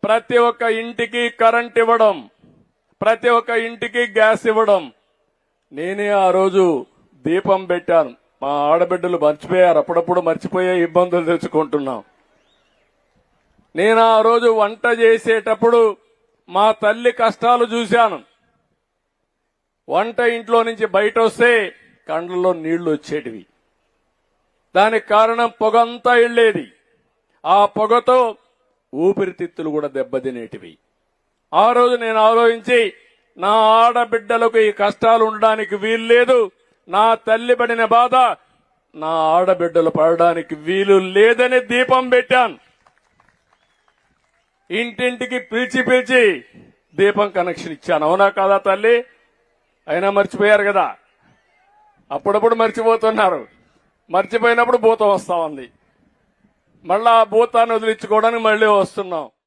ప్రతి ఒక్క ఇంటికి కరెంట్ ఇవ్వడం, ప్రతి ఒక్క ఇంటికి గ్యాస్ ఇవ్వడం. నేనే ఆ రోజు దీపం పెట్టాను. మా ఆడబిడ్డలు మర్చిపోయారు, అప్పుడప్పుడు మర్చిపోయే ఇబ్బందులు తెచ్చుకుంటున్నాం. నేను ఆ రోజు వంట చేసేటప్పుడు మా తల్లి కష్టాలు చూశాను. వంట ఇంట్లో నుంచి బయట వస్తే కండ్లలో నీళ్లు వచ్చేటివి. దానికి కారణం పొగంతా వెళ్ళేది. ఆ పొగతో ఊపిరితిత్తులు కూడా దెబ్బతినేటివి. ఆ రోజు నేను ఆలోచించి నా ఆడబిడ్డలకు ఈ కష్టాలు ఉండడానికి వీలు లేదు, నా తల్లి పడిన బాధ నా ఆడబిడ్డలు పడడానికి వీలు లేదని దీపం పెట్టాను. ఇంటింటికి పిలిచి దీపం కనెక్షన్ ఇచ్చాను. అవునా కాదా తల్లి? అయినా మర్చిపోయారు కదా. అప్పుడప్పుడు మర్చిపోతున్నారు. మర్చిపోయినప్పుడు భూతం వస్తా ఉంది. మళ్ళా ఆ భూతాన్ని వదిలించుకోవడానికి మళ్ళీ వస్తున్నాం.